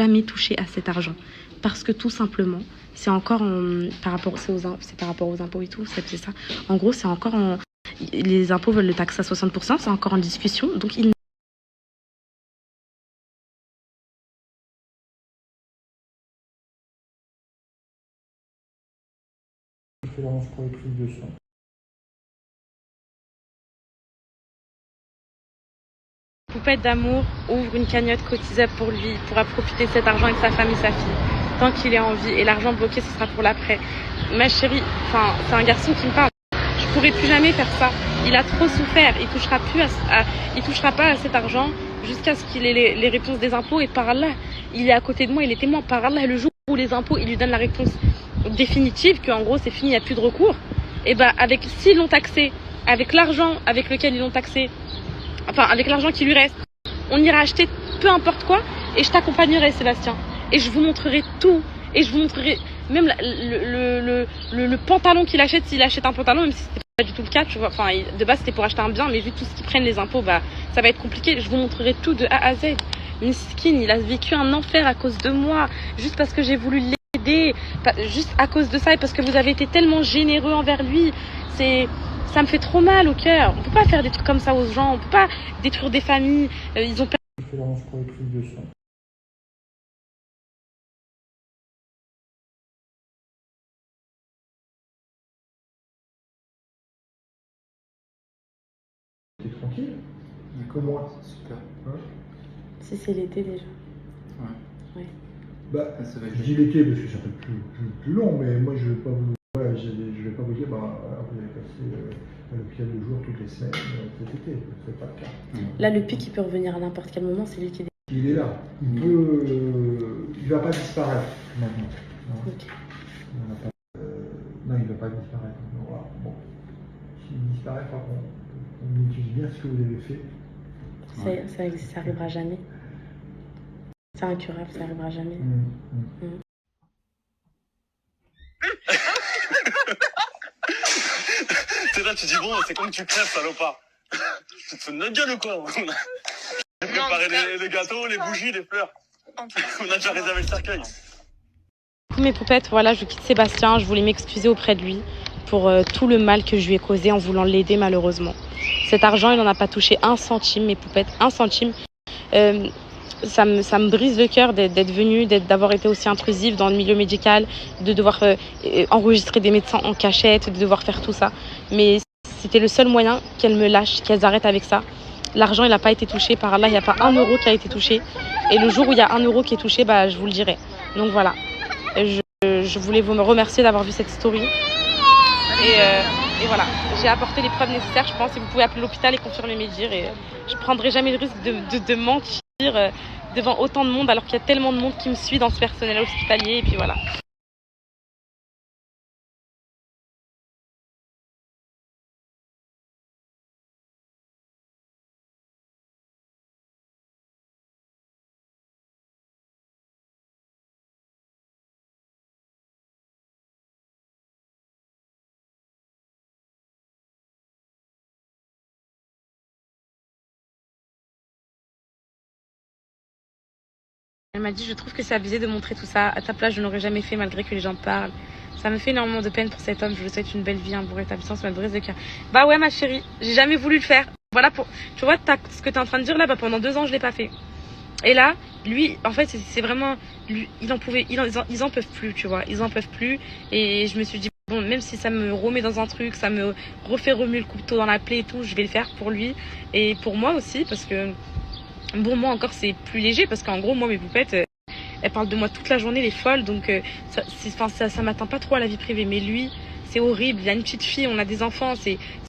jamais touché à cet argent. Parce que tout simplement, c'est encore par rapport aux impôts et tout, c'est ça. En gros, c'est encore les impôts veulent le taxer à 60%, c'est encore en discussion. Donc, il préférence pour les prises de sang. Poupette d'amour ouvre une cagnotte Cotise Up pour lui, il pourra profiter de cet argent avec sa femme et sa fille, tant qu'il est en vie. Et l'argent bloqué, ce sera pour l'après. Ma chérie, c'est un garçon qui me parle. Je pourrai plus jamais faire ça. Il a trop souffert. Il touchera pas à cet argent jusqu'à ce qu'il ait les réponses des impôts. Et par là, il est à côté de moi, il est témoin. Par là, le jour où les impôts, ils lui donnent la réponse définitive, qu'en gros, c'est fini, il n'y a plus de recours. Et s'ils l'ont taxé, avec l'argent avec lequel ils l'ont taxé, avec l'argent qui lui reste, on ira acheter peu importe quoi et je t'accompagnerai, Sébastien. Et je vous montrerai tout. Et je vous montrerai même le pantalon qu'il achète, s'il achète un pantalon, même si c'était pas du tout le cas, tu vois. De base, c'était pour acheter un bien, mais vu tout ce qu'ils prennent les impôts, ça va être compliqué. Je vous montrerai tout de A à Z. Miskin, il a vécu un enfer à cause de moi, juste parce que j'ai voulu l'aider, juste à cause de ça et parce que vous avez été tellement généreux envers lui. Ça me fait trop mal au cœur. On peut pas faire des trucs comme ça aux gens. On peut pas détruire des familles. Ils ont Préférence pour les prises de sang. T'es tranquille? Comme moi. Super. Hein? Si c'est l'été déjà. Ouais. Ça va être... Je dis l'été parce que c'est un peu plus long, mais moi je vais pas vous... Ouais, je vais pas vous dire, vous allez passer à l'hôpital de jour toutes les semaines cet été, c'est pas le cas. Là, le pic, il peut revenir à n'importe quel moment, c'est lui qui... Il est là. Il va pas disparaître maintenant. Non, Ok. Non, il va pas disparaître. Voilà. Bon. S'il disparaît, par contre, on étudie bien ce que vous avez fait. Ça arrivera jamais. C'est incurable, ça arrivera jamais. T'es là, tu dis bon, c'est comme tu crèves, salopard. Tu te fais de notre gueule ou quoi? J'ai préparé les gâteaux, les bougies, les fleurs. On a déjà réservé le cercueil. Mes poupettes, voilà, je quitte Sébastien. Je voulais m'excuser auprès de lui pour tout le mal que je lui ai causé en voulant l'aider malheureusement. Cet argent, il n'en a pas touché un centime, mes poupettes, un centime. Ça me brise le cœur d'être venue, d'avoir été aussi intrusive dans le milieu médical, de devoir enregistrer des médecins en cachette, de devoir faire tout ça. Mais c'était le seul moyen qu'elles me lâchent, qu'elles arrêtent avec ça. L'argent, il n'a pas été touché. Par là, il n'y a pas 1 euro qui a été touché. Et le jour où il y a 1 euro qui est touché, je vous le dirai. Donc voilà. Je voulais vous remercier d'avoir vu cette story. Et voilà. J'ai apporté les preuves nécessaires, je pense. Et vous pouvez appeler l'hôpital et confirmer mes dires. Et je ne prendrai jamais le risque de mentir devant autant de monde alors qu'il y a tellement de monde qui me suit dans ce personnel hospitalier et puis voilà. Elle m'a dit, je trouve que c'est abusé de montrer tout ça. À ta place, je n'aurais jamais fait malgré que les gens parlent. Ça me fait énormément de peine pour cet homme. Je lui souhaite une belle vie, un bon rétablissement, ça me brise le cœur. Bah ouais, ma chérie, j'ai jamais voulu le faire. Voilà, tu vois, ce que tu es en train de dire là, pendant 2 ans, je l'ai pas fait. Et là, lui, en fait, c'est vraiment... Lui, ils en peuvent plus, tu vois. Ils en peuvent plus. Et je me suis dit, bon, même si ça me remet dans un truc, ça me refait remuer le couteau dans la plaie et tout, je vais le faire pour lui. Et pour moi aussi, parce que... Bon, moi encore, c'est plus léger parce qu'en gros, moi, mes poupettes, elles parlent de moi toute la journée, les folles. Donc, ça m'atteint pas trop à la vie privée. Mais lui, c'est horrible. Il a une petite fille, on a des enfants.